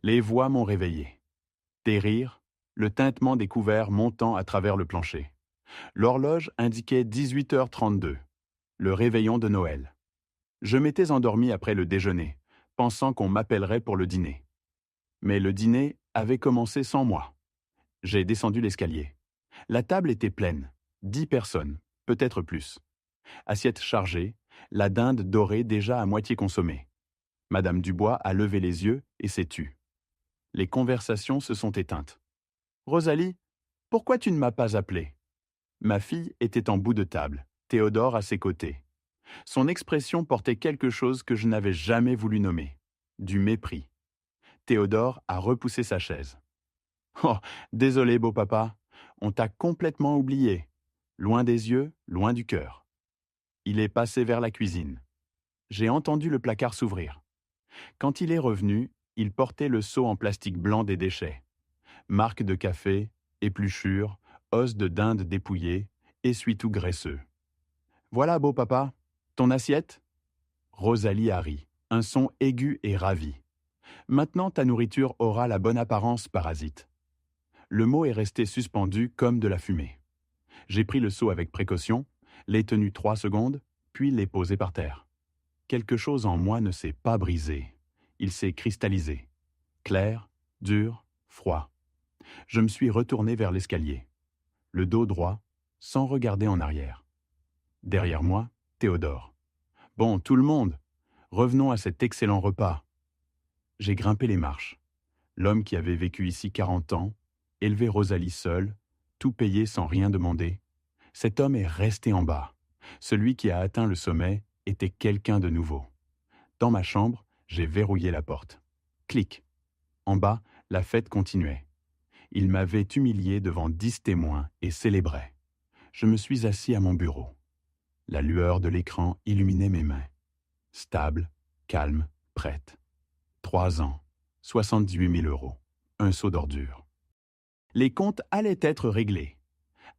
Les voix m'ont réveillé. Des rires, le tintement des couverts montant à travers le plancher. L'horloge indiquait 18h32, le réveillon de Noël. Je m'étais endormi après le déjeuner, pensant qu'on m'appellerait pour le dîner. Mais le dîner avait commencé sans moi. J'ai descendu l'escalier. La table était pleine, 10 personnes, peut-être plus. Assiette chargée, la dinde dorée déjà à moitié consommée. Madame Dubois a levé les yeux et s'est tue. Les conversations se sont éteintes. Rosalie, pourquoi tu ne m'as pas appelé? Ma fille était en bout de table, Théodore à ses côtés. Son expression portait quelque chose que je n'avais jamais voulu nommer. Du mépris. Théodore a repoussé sa chaise. Oh, désolé, beau papa, on t'a complètement oublié. Loin des yeux, loin du cœur. Il est passé vers la cuisine. J'ai entendu le placard s'ouvrir. Quand il est revenu, il portait le seau en plastique blanc des déchets. Marque de café, épluchure, os de dinde dépouillée, essuie-tout graisseux. Voilà, beau papa, ton assiette? Rosalie a ri, un son aigu et ravi. Maintenant ta nourriture aura la bonne apparence, parasite. Le mot est resté suspendu comme de la fumée. J'ai pris le seau avec précaution, l'ai tenu 3 secondes, puis l'ai posé par terre. Quelque chose en moi ne s'est pas brisé. Il s'est cristallisé. Clair, dur, froid. Je me suis retourné vers l'escalier. Le dos droit, sans regarder en arrière. Derrière moi, Théodore. Bon, tout le monde, revenons à cet excellent repas. J'ai grimpé les marches. L'homme qui avait vécu ici 40 ans, élevé Rosalie seule, tout payé sans rien demander. Cet homme est resté en bas. Celui qui a atteint le sommet était quelqu'un de nouveau. Dans ma chambre, j'ai verrouillé la porte. Clic. En bas, la fête continuait. Il m'avait humilié devant 10 témoins et célébrait. Je me suis assis à mon bureau. La lueur de l'écran illuminait mes mains. Stable, calme, prête. 3 ans, 78 000 euros. Un seau d'ordures. Les comptes allaient être réglés.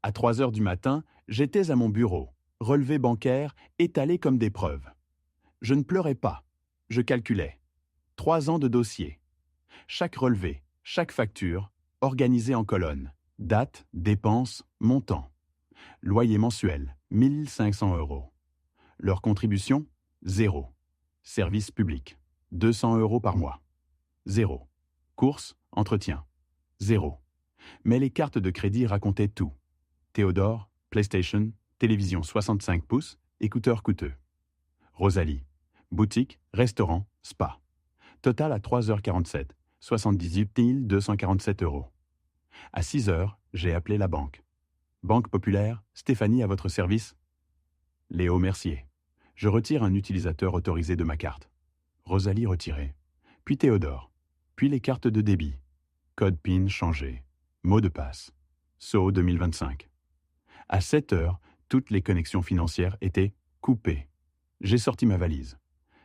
À 3 heures du matin, j'étais à mon bureau, relevé bancaire, étalé comme des preuves. Je ne pleurais pas. Je calculais. 3 ans de dossier. Chaque relevé, chaque facture, organisée en colonnes. Date, dépenses, montant. Loyer mensuel, 1500 euros. Leur contribution, 0. Service public, 200 euros par mois. 0. Courses, entretien, 0. Mais les cartes de crédit racontaient tout. Théodore, PlayStation, télévision 65 pouces, écouteurs coûteux. Rosalie, boutique, restaurant, spa. Total à 3h47, 78 247 euros. À 6h, j'ai appelé la banque. Banque Populaire, Stéphanie à votre service. Léo Mercier. Je retire un utilisateur autorisé de ma carte. Rosalie retirée. Puis Théodore. Puis les cartes de débit. Code PIN changé. Mot de passe. SO 2025. À 7h, toutes les connexions financières étaient coupées. J'ai sorti ma valise.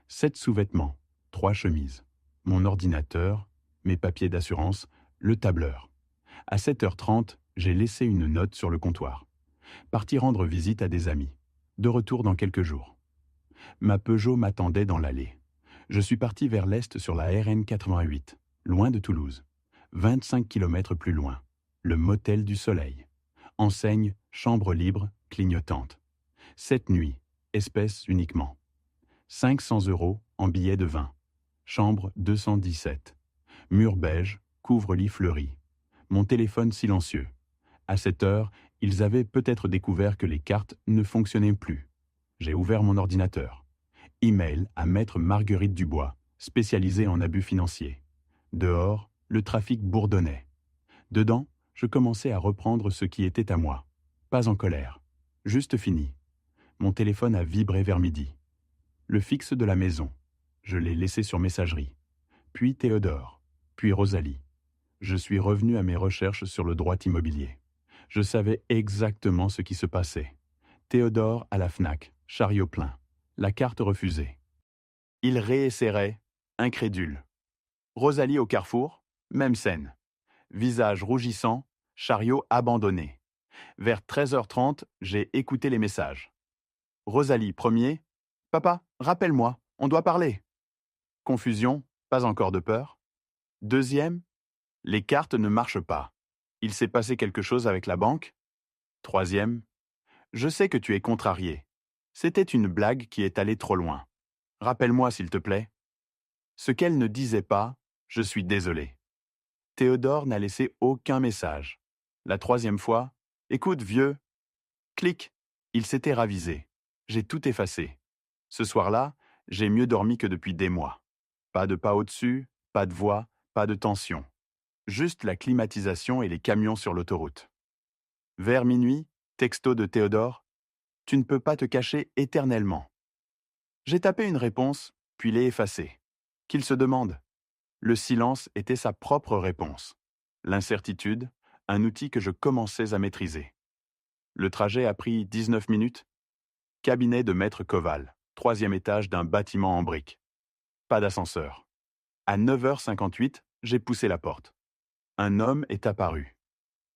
7 sous-vêtements, 3 chemises, mon ordinateur, mes papiers d'assurance, le tableur. À 7h30, j'ai laissé une note sur le comptoir. Parti rendre visite à des amis. De retour dans quelques jours. Ma Peugeot m'attendait dans l'allée. Je suis parti vers l'est sur la RN 88, loin de Toulouse. 25 km plus loin. Le motel du Soleil. Enseigne, chambre libre, clignotante. 7 nuits, espèces uniquement. 500 euros en billets de vin. Chambre 217. Mur beige, couvre-lit fleuri. Mon téléphone silencieux. À cette heure, ils avaient peut-être découvert que les cartes ne fonctionnaient plus. J'ai ouvert mon ordinateur. Email à maître Marguerite Dubois, spécialisée en abus financiers. Dehors, le trafic bourdonnait. Dedans, je commençais à reprendre ce qui était à moi. Pas en colère. Juste fini. Mon téléphone a vibré vers midi. Le fixe de la maison. Je l'ai laissé sur messagerie. Puis Théodore. Puis Rosalie. Je suis revenu à mes recherches sur le droit immobilier. Je savais exactement ce qui se passait. Théodore à la Fnac, chariot plein. La carte refusée. Il réessayerait, incrédule. Rosalie au carrefour, même scène. Visage rougissant, chariot abandonné. Vers 13h30, j'ai écouté les messages. Rosalie, premier. Papa, rappelle-moi, on doit parler. Confusion, pas encore de peur. Deuxième, les cartes ne marchent pas. Il s'est passé quelque chose avec la banque? Troisième, je sais que tu es contrarié. C'était une blague qui est allée trop loin. Rappelle-moi s'il te plaît. Ce qu'elle ne disait pas, je suis désolé. Théodore n'a laissé aucun message. La troisième fois, écoute vieux. Clic. Il s'était ravisé. J'ai tout effacé. Ce soir-là, j'ai mieux dormi que depuis des mois. Pas de pas au-dessus, pas de voix, pas de tension. Juste la climatisation et les camions sur l'autoroute. Vers minuit, texto de Théodore, tu ne peux pas te cacher éternellement. J'ai tapé une réponse, puis l'ai effacée. Qu'il se demande. Le silence était sa propre réponse. L'incertitude, un outil que je commençais à maîtriser. Le trajet a pris 19 minutes. Cabinet de Maître Koval, 3e étage d'un bâtiment en briques. Pas d'ascenseur. À 9h58, j'ai poussé la porte. Un homme est apparu.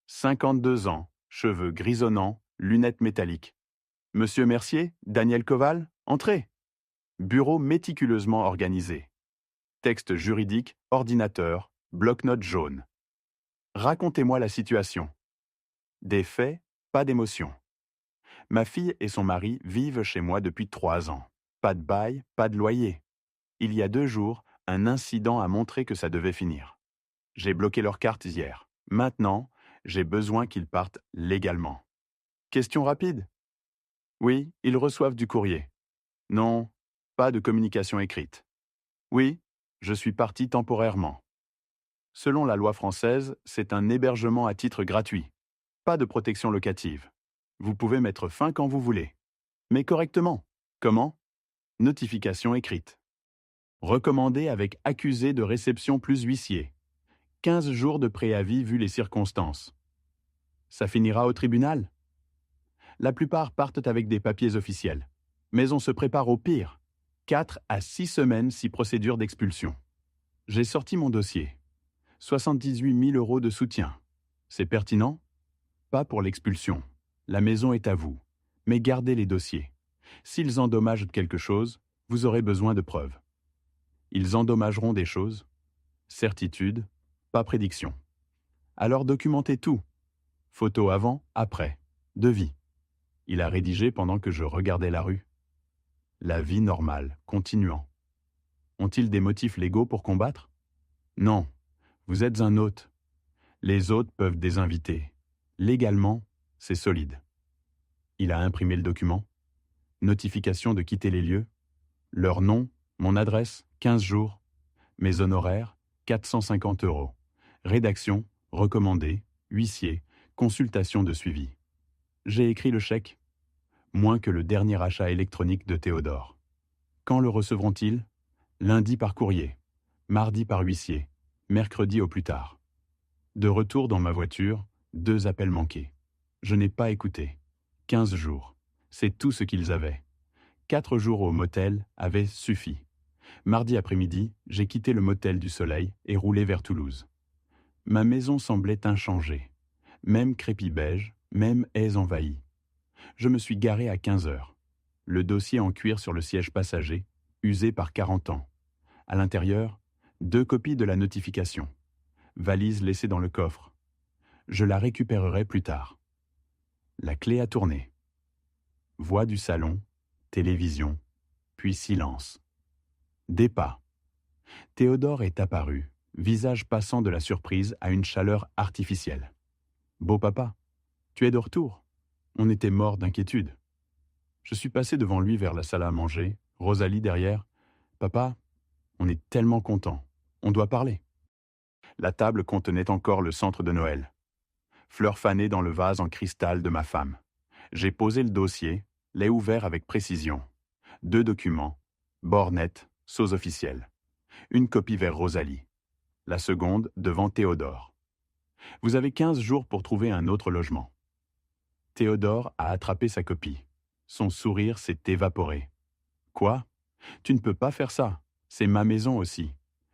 52 ans, cheveux grisonnants, lunettes métalliques. Monsieur Mercier, Daniel Koval, entrez. Bureau méticuleusement organisé. Texte juridique, ordinateur, bloc-notes jaune. Racontez-moi la situation. Des faits, pas d'émotion. Ma fille et son mari vivent chez moi depuis 3 ans. Pas de bail, pas de loyer. Il y a 2 jours, un incident a montré que ça devait finir. J'ai bloqué leurs cartes hier. Maintenant, j'ai besoin qu'ils partent légalement. Question rapide? Oui, ils reçoivent du courrier. Non, pas de communication écrite. Oui, je suis parti temporairement. Selon la loi française, c'est un hébergement à titre gratuit. Pas de protection locative. Vous pouvez mettre fin quand vous voulez. Mais correctement. Comment? Notification écrite. Recommandé avec accusé de réception plus huissier. 15 jours de préavis vu les circonstances. Ça finira au tribunal? La plupart partent avec des papiers officiels. Mais on se prépare au pire. 4 à 6 semaines si procédure d'expulsion. J'ai sorti mon dossier. 78 000 € de soutien. C'est pertinent? Pas pour l'expulsion. La maison est à vous. Mais gardez les dossiers. S'ils endommagent quelque chose, vous aurez besoin de preuves. Ils endommageront des choses? Certitude, pas prédiction. Alors documentez tout. Photo avant, après. Devis. Il a rédigé pendant que je regardais la rue. La vie normale, continuant. Ont-ils des motifs légaux pour combattre? Non. Vous êtes un hôte. Les hôtes peuvent désinviter. Légalement, c'est solide. Il a imprimé le document. Notification de quitter les lieux. Leur nom, mon adresse, 15 jours. Mes honoraires, 450 €. Rédaction, recommandé, huissier, consultation de suivi. J'ai écrit le chèque. Moins que le dernier achat électronique de Théodore. Quand le recevront-ils? Lundi par courrier, mardi par huissier, mercredi au plus tard. De retour dans ma voiture, 2 appels manqués. Je n'ai pas écouté. 15 jours. C'est tout ce qu'ils avaient. 4 jours au motel avaient suffi. Mardi après-midi, j'ai quitté le motel du Soleil et roulé vers Toulouse. Ma maison semblait inchangée. Même crépi beige, même haies envahies. Je me suis garé à 15 heures. Le dossier en cuir sur le siège passager, usé par 40 ans. À l'intérieur, 2 copies de la notification. Valise laissée dans le coffre. Je la récupérerai plus tard. La clé a tourné. Voix du salon, télévision, puis silence. Des pas. Théodore est apparu, visage passant de la surprise à une chaleur artificielle. Beau papa, tu es de retour. On était mort d'inquiétude. Je suis passé devant lui vers la salle à manger, Rosalie derrière. Papa, on est tellement contents. On doit parler. La table contenait encore le centre de Noël. Fleurs fanées dans le vase en cristal de ma femme. J'ai posé le dossier, l'ai ouvert avec précision. 2 documents, bornette, sceaux officiels. Une copie vers Rosalie. La seconde devant Théodore. Vous avez 15 jours pour trouver un autre logement. Théodore a attrapé sa copie. Son sourire s'est évaporé. Quoi? Tu ne peux pas faire ça. C'est ma maison aussi.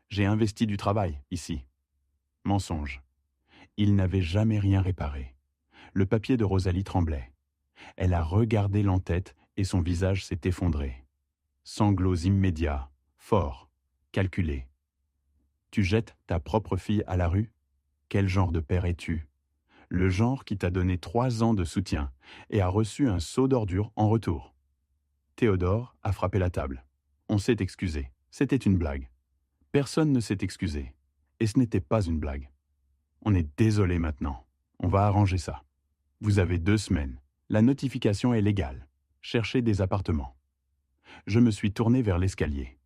J'ai investi du travail, ici. Mensonge. Il n'avait jamais rien réparé. Le papier de Rosalie tremblait. Elle a regardé l'entête et son visage s'est effondré. Sanglots immédiats, forts, calculés. Tu jettes ta propre fille à la rue? Quel genre de père es-tu? Le genre qui t'a donné 3 ans de soutien et a reçu un seau d'ordures en retour. Théodore a frappé la table. On s'est excusé. C'était une blague. Personne ne s'est excusé. Et ce n'était pas une blague. On est désolé maintenant. On va arranger ça. Vous avez 2 semaines. La notification est légale. Cherchez des appartements. Je me suis tourné vers l'escalier.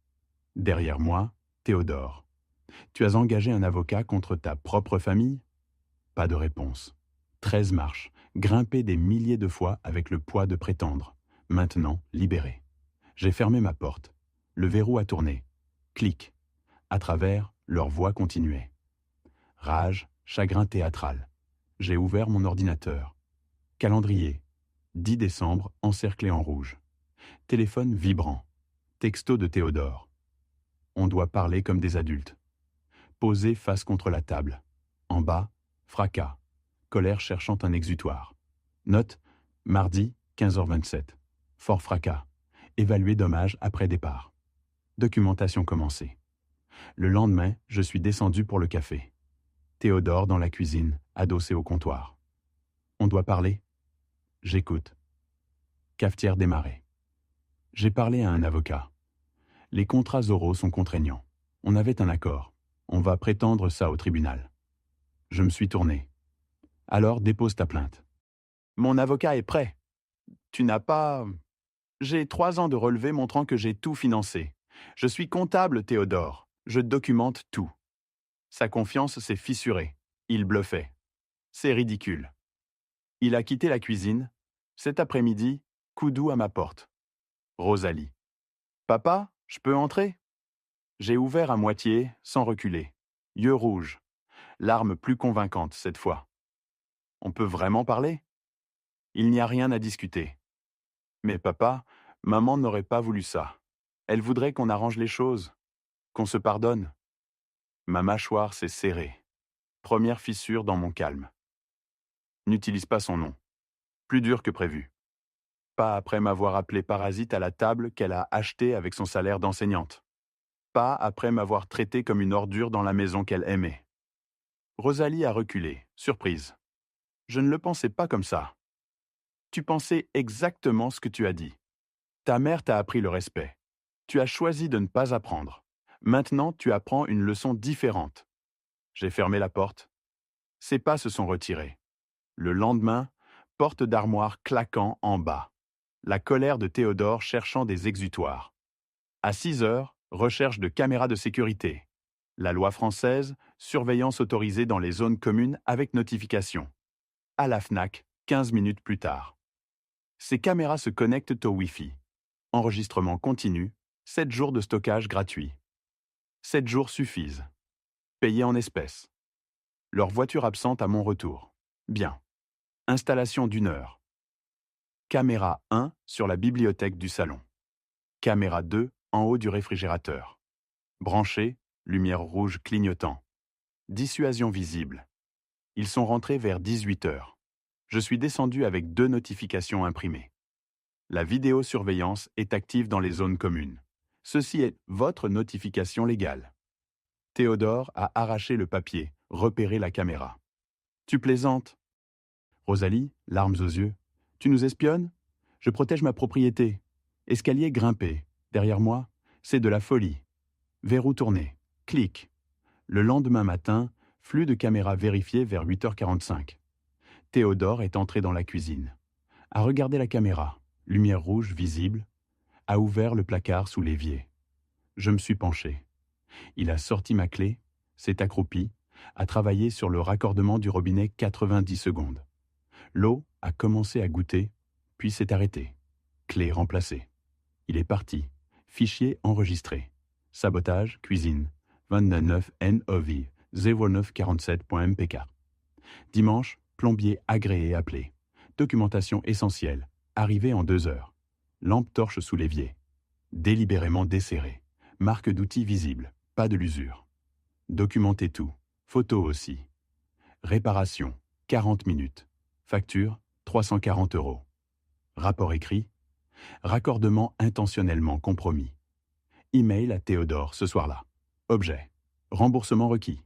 Derrière moi, Théodore. Tu as engagé un avocat contre ta propre famille? Pas de réponse. 13 marches, grimpées des milliers de fois avec le poids de prétendre. Maintenant, libéré. J'ai fermé ma porte. Le verrou a tourné. Clic. À travers, leur voix continuait. Rage, chagrin théâtral. J'ai ouvert mon ordinateur. Calendrier. 10 décembre, encerclé en rouge. Téléphone vibrant. Texto de Théodore. On doit parler comme des adultes. Posé face contre la table. En bas, fracas. Colère cherchant un exutoire. Note, mardi, 15h27. Fort fracas. Évalué dommage après départ. Documentation commencée. Le lendemain, je suis descendu pour le café. Théodore dans la cuisine, adossé au comptoir. On doit parler? J'écoute. Cafetière démarrée. J'ai parlé à un avocat. Les contrats oraux sont contraignants. On avait un accord. On va prétendre ça au tribunal. Je me suis tourné. Alors dépose ta plainte. Mon avocat est prêt. Tu n'as pas... J'ai 3 ans de relevé montrant que j'ai tout financé. Je suis comptable, Théodore. Je documente tout. Sa confiance s'est fissurée. Il bluffait. C'est ridicule. Il a quitté la cuisine. Cet après-midi, coup doux à ma porte. Rosalie. Papa, je peux entrer? J'ai ouvert à moitié, sans reculer. Yeux rouges. Larmes plus convaincantes cette fois. On peut vraiment parler? Il n'y a rien à discuter. Mais papa, maman n'aurait pas voulu ça. Elle voudrait qu'on arrange les choses, qu'on se pardonne. Ma mâchoire s'est serrée. Première fissure dans mon calme. N'utilise pas son nom. Plus dur que prévu. Pas après m'avoir appelé parasite à la table qu'elle a achetée avec son salaire d'enseignante. Pas après m'avoir traité comme une ordure dans la maison qu'elle aimait. Rosalie a reculé, surprise. Je ne le pensais pas comme ça. Tu pensais exactement ce que tu as dit. Ta mère t'a appris le respect. Tu as choisi de ne pas apprendre. Maintenant, tu apprends une leçon différente. J'ai fermé la porte. Ses pas se sont retirés. Le lendemain, porte d'armoire claquant en bas. La colère de Théodore cherchant des exutoires. À 6 heures, recherche de caméras de sécurité. La loi française, surveillance autorisée dans les zones communes avec notification. À la FNAC, 15 minutes plus tard. Ces caméras se connectent au Wi-Fi. Enregistrement continu, 7 jours de stockage gratuit. 7 jours suffisent. Payé en espèces. Leur voiture absente à mon retour. Bien. Installation d'1 heure. Caméra 1 sur la bibliothèque du salon. Caméra 2 en haut du réfrigérateur. Branché, lumière rouge clignotant. Dissuasion visible. Ils sont rentrés vers 18 heures. Je suis descendu avec 2 notifications imprimées. La vidéosurveillance est active dans les zones communes. Ceci est votre notification légale. Théodore a arraché le papier, repéré la caméra. Tu plaisantes? Rosalie, larmes aux yeux. Tu nous espionnes? Je protège ma propriété. Escalier grimpé. Derrière moi, c'est de la folie. Verrou tourné. Clic. Le lendemain matin, flux de caméra vérifié vers 8h45. Théodore est entré dans la cuisine. A regardé la caméra. Lumière rouge visible. A ouvert le placard sous l'évier. Je me suis penché. Il a sorti ma clé, s'est accroupi, a travaillé sur le raccordement du robinet 90 secondes. L'eau a commencé à goûter, puis s'est arrêtée. Clé remplacée. Il est parti. Fichier enregistré. Sabotage, cuisine. 29 NOV 0947.mpk. Dimanche, plombier agréé appelé. Documentation essentielle. Arrivé en 2 heures. Lampe torche sous l'évier. Délibérément desserré. Marque d'outil visible. Pas de l'usure. Documenter tout. Photo aussi. Réparation. 40 minutes. Facture. 340 €. Rapport écrit. Raccordement intentionnellement compromis. Email à Théodore ce soir-là. Objet. Remboursement requis.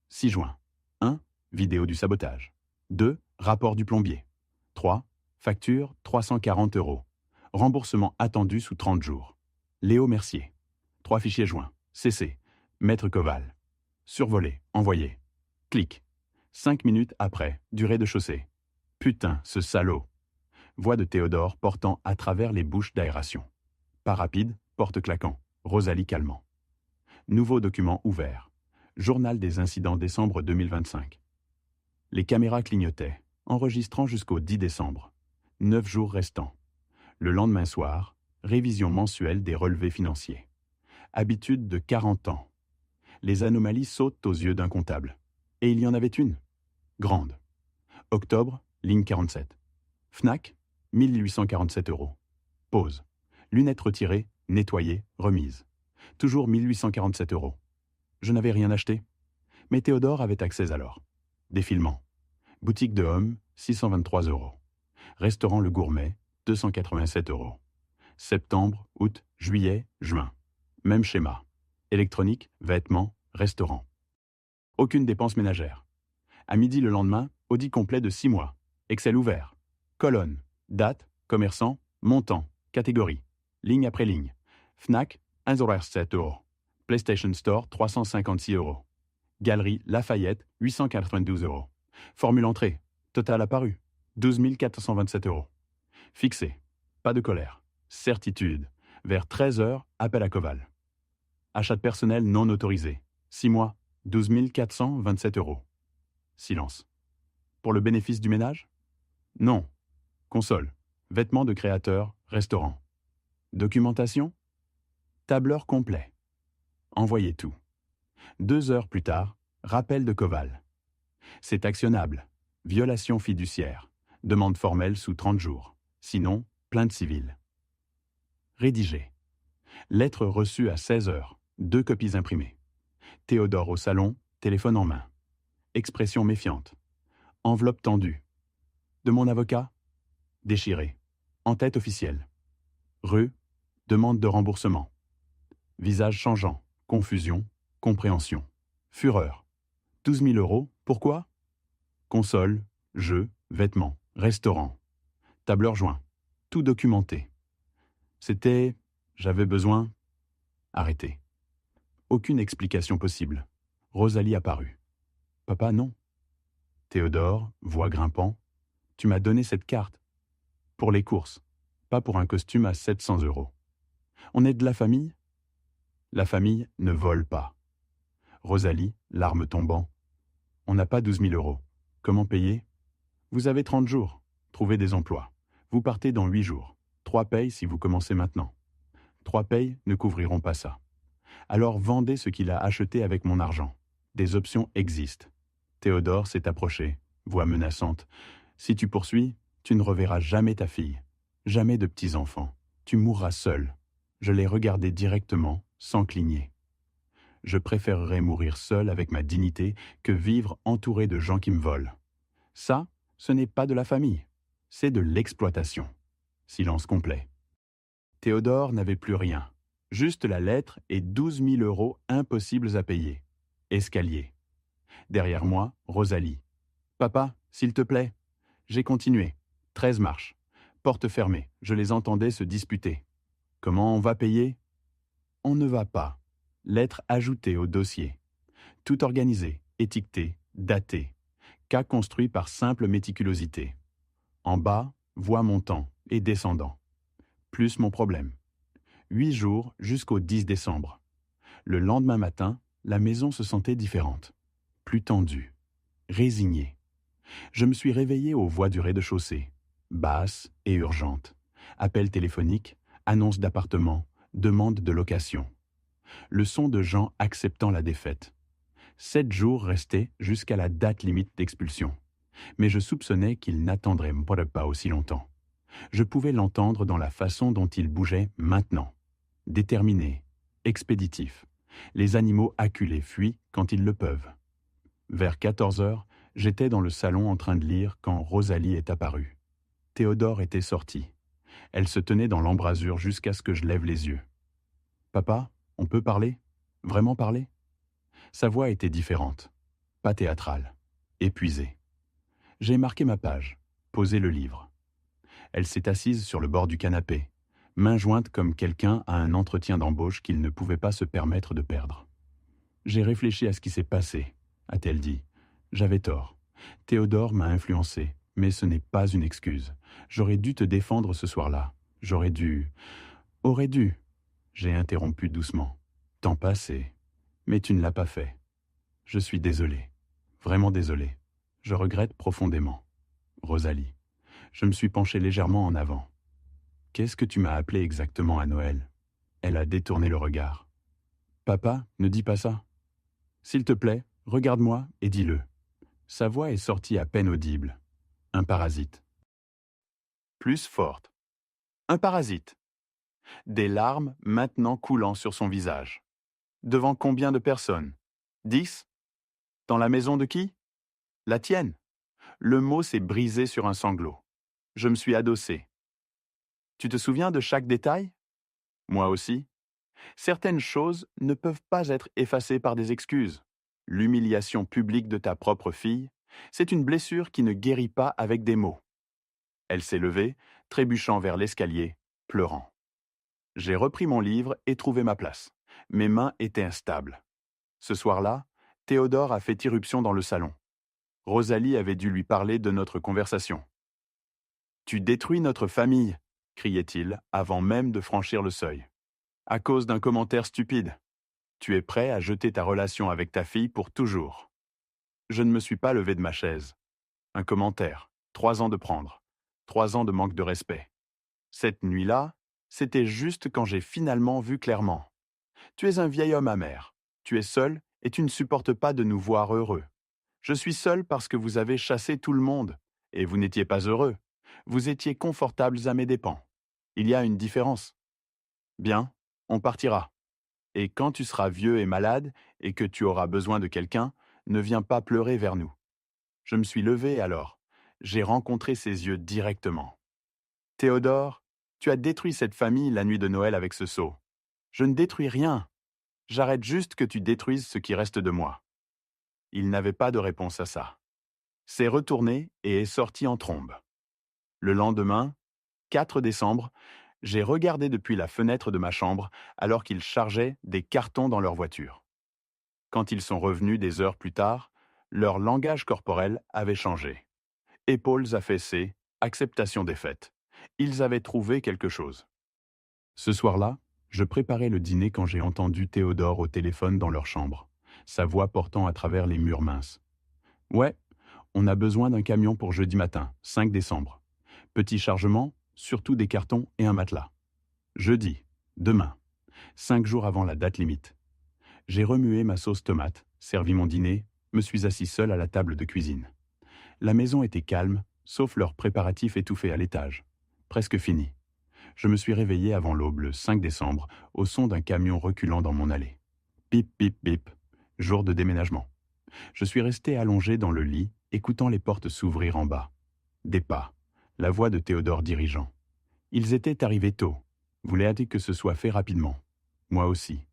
6 juin. 1. Vidéo du sabotage. 2. Rapport du plombier. 3. Facture 340 €. Remboursement attendu sous 30 jours. Léo Mercier. 3 fichiers joints. CC. Maître Koval. Survolé. Envoyé. Clic. 5 minutes après. Du rez-de-chaussée. Putain, ce salaud. Voix de Théodore portant à travers les bouches d'aération. Pas rapide, porte claquant. Rosalie calmant. Nouveau document ouvert. Journal des incidents décembre 2025. Les caméras clignotaient, enregistrant jusqu'au 10 décembre. 9 jours restants. Le lendemain soir, révision mensuelle des relevés financiers. Habitude de 40 ans. Les anomalies sautent aux yeux d'un comptable. Et il y en avait une. Grande. Octobre, ligne 47. Fnac, 1847 €. Pause. Lunettes retirées, nettoyées, remises. Toujours 1847 €. Je n'avais rien acheté. Mais Théodore avait accès alors. Défilement. Boutique de Homme, 623 €. Restaurant Le Gourmet, 287 €. Septembre, août, juillet, juin. Même schéma. Électronique, vêtements, restaurant. Aucune dépense ménagère. À midi le lendemain, audit complet de 6 mois. Excel ouvert. Colonne. Date, commerçant, montant, catégorie. Ligne après ligne. Fnac, 1,07 €. PlayStation Store, 356 €. Galerie Lafayette, 892 €. Formule entrée. Total apparu, 12 427 €. Fixé. Pas de colère. Certitude. Vers 13 h, appel à Koval. Achat de personnel non autorisé. 6 mois, 12 427 €. Silence. Pour le bénéfice du ménage? Non. Console. Vêtements de créateur, restaurant. Documentation? Tableur complet. Envoyez tout. 2 heures plus tard, rappel de Koval. C'est actionnable. Violation fiduciaire. Demande formelle sous 30 jours. Sinon, plainte civile. Rédigé. Lettre reçue à 16 h. 2 copies imprimées. Théodore au salon, téléphone en main. Expression méfiante. Enveloppe tendue. De mon avocat? Déchiré. En tête officielle. Rue. Demande de remboursement. Visage changeant. Confusion. Compréhension. Fureur. 12 000 €. Pourquoi? Console. Jeux. Vêtements. Restaurant. Tableur joint. Tout documenté. C'était... J'avais besoin... Arrêté. Aucune explication possible. Rosalie apparut. Papa, non. Théodore, voix grimpant. Tu m'as donné cette carte. Pour les courses. Pas pour un costume à 700 €. On est de la famille? La famille ne vole pas. Rosalie, larmes tombant. On n'a pas 12 000 €. Comment payer? Vous avez 30 jours. Trouvez des emplois. Vous partez dans 8 jours. 3 payes si vous commencez maintenant. 3 payes ne couvriront pas ça. Alors vendez ce qu'il a acheté avec mon argent. Des options existent. Théodore s'est approché, voix menaçante. Si tu poursuis, tu ne reverras jamais ta fille. Jamais de petits-enfants. Tu mourras seul. Je l'ai regardé directement, sans cligner. Je préférerais mourir seul avec ma dignité que vivre entouré de gens qui me volent. Ça, ce n'est pas de la famille. C'est de l'exploitation. Silence complet. Théodore n'avait plus rien. Juste la lettre et 12 000 € impossibles à payer. Escalier. Derrière moi, Rosalie. Papa, s'il te plaît. J'ai continué. 13 marches. Porte fermée. Je les entendais se disputer. Comment on va payer? On ne va pas. Lettre ajoutée au dossier. Tout organisé, étiqueté, daté. Cas construit par simple méticulosité. En bas, voix montant et descendant. Plus mon problème. 8 jours jusqu'au 10 décembre. Le lendemain matin, la maison se sentait différente. Plus tendue. Résignée. Je me suis réveillé aux voix du rez-de-chaussée. Basses et urgentes. Appel téléphonique, annonce d'appartement, demande de location. Le son de gens acceptant la défaite. 7 jours restaient jusqu'à la date limite d'expulsion. Mais je soupçonnais qu'il n'attendrait pas aussi longtemps. Je pouvais l'entendre dans la façon dont il bougeait maintenant. Déterminé, expéditif. Les animaux acculés fuient quand ils le peuvent. Vers 14 h, j'étais dans le salon en train de lire quand Rosalie est apparue. Théodore était sorti. Elle se tenait dans l'embrasure jusqu'à ce que je lève les yeux. « Papa, on peut parler? Vraiment parler ?» Sa voix était différente, pas théâtrale, épuisée. J'ai marqué ma page, posé le livre. Elle s'est assise sur le bord du canapé, main jointe comme quelqu'un à un entretien d'embauche qu'il ne pouvait pas se permettre de perdre. J'ai réfléchi à ce qui s'est passé, a-t-elle dit. J'avais tort. Théodore m'a influencé, mais ce n'est pas une excuse. J'aurais dû te défendre ce soir-là. J'aurais dû... Aurais dû. J'ai interrompu doucement. Temps passé. Mais tu ne l'as pas fait. Je suis désolé. Vraiment désolé. Je regrette profondément. Rosalie. Je me suis penché légèrement en avant. Qu'est-ce que tu m'as appelé exactement à Noël? Elle a détourné le regard. Papa, ne dis pas ça. S'il te plaît, regarde-moi et dis-le. Sa voix est sortie à peine audible. Un parasite. Plus forte. Un parasite. Des larmes maintenant coulant sur son visage. Devant combien de personnes? 10? Dans la maison de qui? La tienne. Le mot s'est brisé sur un sanglot. Je me suis adossé. Tu te souviens de chaque détail? Moi aussi. Certaines choses ne peuvent pas être effacées par des excuses. L'humiliation publique de ta propre fille, c'est une blessure qui ne guérit pas avec des mots. Elle s'est levée, trébuchant vers l'escalier, pleurant. J'ai repris mon livre et trouvé ma place. Mes mains étaient instables. Ce soir-là, Théodore a fait irruption dans le salon. Rosalie avait dû lui parler de notre conversation. « Tu détruis notre famille !» criait-il avant même de franchir le seuil. « À cause d'un commentaire stupide. Tu es prêt à jeter ta relation avec ta fille pour toujours. » Je ne me suis pas levé de ma chaise. Un commentaire, 3 ans de prendre, 3 ans de manque de respect. Cette nuit-là, c'était juste quand j'ai finalement vu clairement. Tu es un vieil homme amer. Tu es seul et tu ne supportes pas de nous voir heureux. Je suis seul parce que vous avez chassé tout le monde, et vous n'étiez pas heureux. Vous étiez confortables à mes dépens. Il y a une différence. Bien, on partira. Et quand tu seras vieux et malade, et que tu auras besoin de quelqu'un, ne viens pas pleurer vers nous. Je me suis levé alors. J'ai rencontré ses yeux directement. Théodore, tu as détruit cette famille la nuit de Noël avec ce seau. Je ne détruis rien. J'arrête juste que tu détruises ce qui reste de moi. Il n'avait pas de réponse à ça. S'est retourné et est sorti en trombe. Le lendemain, 4 décembre, j'ai regardé depuis la fenêtre de ma chambre alors qu'ils chargeaient des cartons dans leur voiture. Quand ils sont revenus des heures plus tard, leur langage corporel avait changé. Épaules affaissées, acceptation des faits. Ils avaient trouvé quelque chose. Ce soir-là, je préparais le dîner quand j'ai entendu Théodore au téléphone dans leur chambre, sa voix portant à travers les murs minces. « Ouais, on a besoin d'un camion pour jeudi matin, 5 décembre. Petit chargement, surtout des cartons et un matelas. Jeudi, demain, 5 jours avant la date limite. » J'ai remué ma sauce tomate, servi mon dîner, me suis assis seul à la table de cuisine. La maison était calme, sauf leurs préparatifs étouffés à l'étage. Presque fini. Je me suis réveillé avant l'aube le 5 décembre, au son d'un camion reculant dans mon allée. Bip, bip, bip. Jour de déménagement. Je suis resté allongé dans le lit, écoutant les portes s'ouvrir en bas. Des pas. La voix de Théodore dirigeant. Ils étaient arrivés tôt. Voulaient que ce soit fait rapidement. Moi aussi.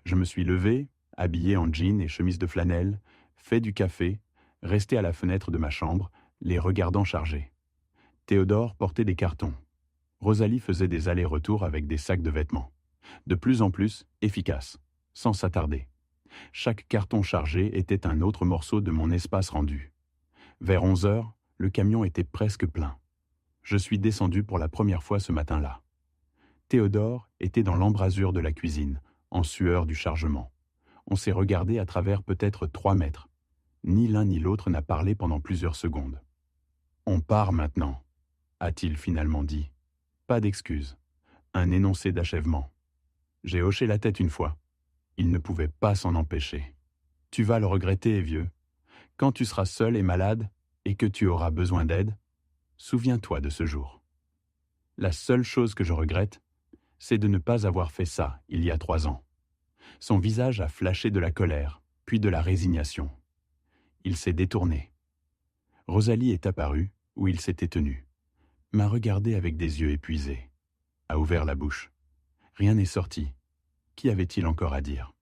Je me suis levé, habillé en jean et chemise de flanelle, fait du café, resté à la fenêtre de ma chambre, les regardant charger. Théodore portait des cartons. Rosalie faisait des allers-retours avec des sacs de vêtements. De plus en plus efficaces, sans s'attarder. Chaque carton chargé était un autre morceau de mon espace rendu. Vers 11 heures, le camion était presque plein. Je suis descendu pour la première fois ce matin-là. Théodore était dans l'embrasure de la cuisine, en sueur du chargement. On s'est regardé à travers peut-être 3 mètres. Ni l'un ni l'autre n'a parlé pendant plusieurs secondes. « On part maintenant », a-t-il finalement dit. Pas d'excuse. Un énoncé d'achèvement. J'ai hoché la tête une fois. Il ne pouvait pas s'en empêcher. « Tu vas le regretter, vieux. Quand tu seras seul et malade, et que tu auras besoin d'aide, souviens-toi de ce jour. La seule chose que je regrette, c'est de ne pas avoir fait ça il y a 3 ans. » Son visage a flashé de la colère, puis de la résignation. Il s'est détourné. Rosalie est apparue, où il s'était tenu. M'a regardé avec des yeux épuisés. A ouvert la bouche. Rien n'est sorti. Qu'y avait-il encore à dire?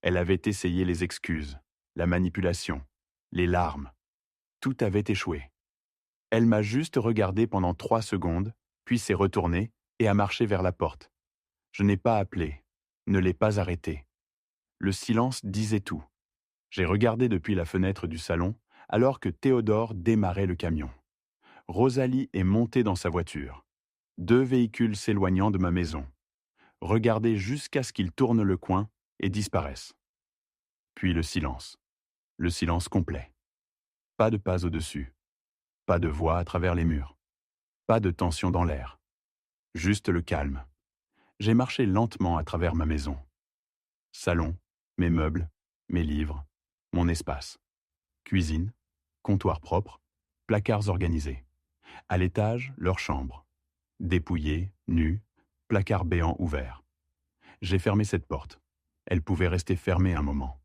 Elle avait essayé les excuses, la manipulation, les larmes. Tout avait échoué. Elle m'a juste regardé pendant 3 secondes, puis s'est retournée et a marché vers la porte. Je n'ai pas appelé, ne l'ai pas arrêtée. Le silence disait tout. J'ai regardé depuis la fenêtre du salon, alors que Théodore démarrait le camion. Rosalie est montée dans sa voiture. 2 véhicules s'éloignant de ma maison. Regardez jusqu'à ce qu'ils tournent le coin et disparaissent. Puis le silence complet. Pas de pas au-dessus, pas de voix à travers les murs, pas de tension dans l'air. Juste le calme. J'ai marché lentement à travers ma maison. Salon, mes meubles, mes livres, mon espace. Cuisine, comptoir propre, placards organisés. À l'étage, leur chambre. Dépouillés, nus, placard béant ouvert. J'ai fermé cette porte. Elle pouvait rester fermée un moment.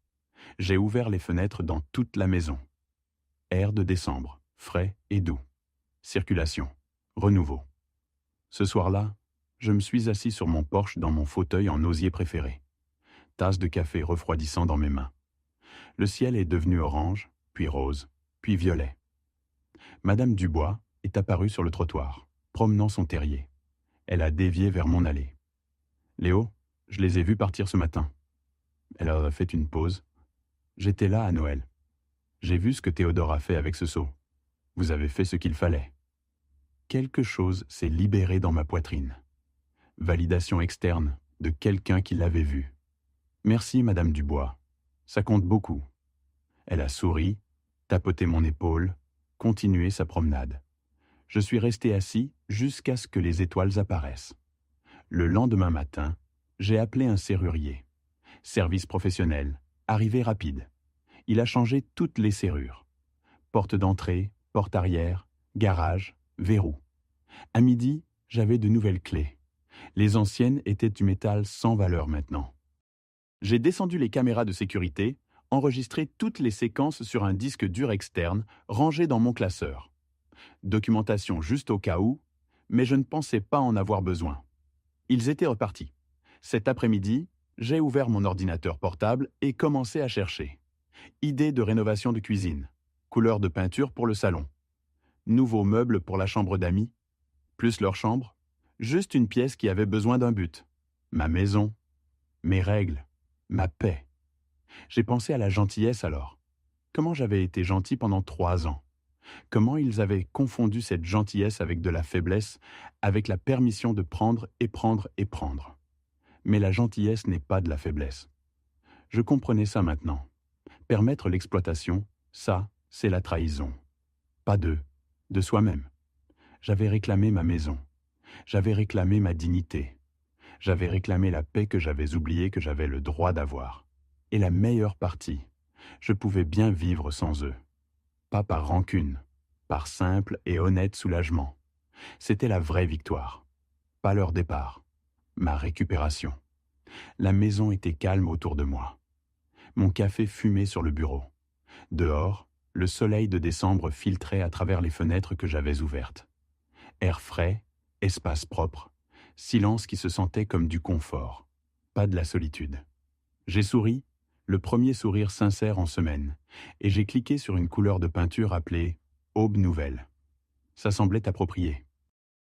J'ai ouvert les fenêtres dans toute la maison. Air de décembre, frais et doux. Circulation, renouveau. Ce soir-là, je me suis assis sur mon porche dans mon fauteuil en osier préféré. Tasse de café refroidissant dans mes mains. Le ciel est devenu orange, puis rose, puis violet. Madame Dubois est apparue sur le trottoir, promenant son terrier. Elle a dévié vers mon allée. « Léo, je les ai vus partir ce matin. » Elle a fait une pause. « J'étais là à Noël. J'ai vu ce que Théodore a fait avec ce seau. Vous avez fait ce qu'il fallait. » Quelque chose s'est libéré dans ma poitrine. Validation externe de quelqu'un qui l'avait vu. « Merci, Madame Dubois. Ça compte beaucoup. » Elle a souri, tapoté mon épaule, continué sa promenade. Je suis resté assis jusqu'à ce que les étoiles apparaissent. Le lendemain matin, j'ai appelé un serrurier. Service professionnel, arrivée rapide. Il a changé toutes les serrures. Porte d'entrée, porte arrière, garage, verrou. À midi, j'avais de nouvelles clés. Les anciennes étaient du métal sans valeur maintenant. J'ai descendu les caméras de sécurité, enregistré toutes les séquences sur un disque dur externe rangé dans mon classeur. Documentation juste au cas où, mais je ne pensais pas en avoir besoin. Ils étaient repartis. Cet après-midi, j'ai ouvert mon ordinateur portable et commencé à chercher. Idée de rénovation de cuisine, couleur de peinture pour le salon, nouveaux meubles pour la chambre d'amis, plus leur chambre, juste une pièce qui avait besoin d'un but. Ma maison, mes règles, ma paix. J'ai pensé à la gentillesse alors. Comment j'avais été gentil pendant 3 ans. Comment ils avaient confondu cette gentillesse avec de la faiblesse, avec la permission de prendre et prendre et prendre. Mais la gentillesse n'est pas de la faiblesse. Je comprenais ça maintenant. Permettre l'exploitation, ça, c'est la trahison. Pas d'eux, de soi-même. J'avais réclamé ma maison. J'avais réclamé ma dignité. J'avais réclamé la paix que j'avais oublié que j'avais le droit d'avoir. Et la meilleure partie, je pouvais bien vivre sans eux. Pas par rancune, par simple et honnête soulagement. C'était la vraie victoire. Pas leur départ, ma récupération. La maison était calme autour de moi. Mon café fumait sur le bureau. Dehors, le soleil de décembre filtrait à travers les fenêtres que j'avais ouvertes. Air frais, espace propre, silence qui se sentait comme du confort, pas de la solitude. J'ai souri, le premier sourire sincère en semaine, et j'ai cliqué sur une couleur de peinture appelée « Aube nouvelle ». Ça semblait approprié.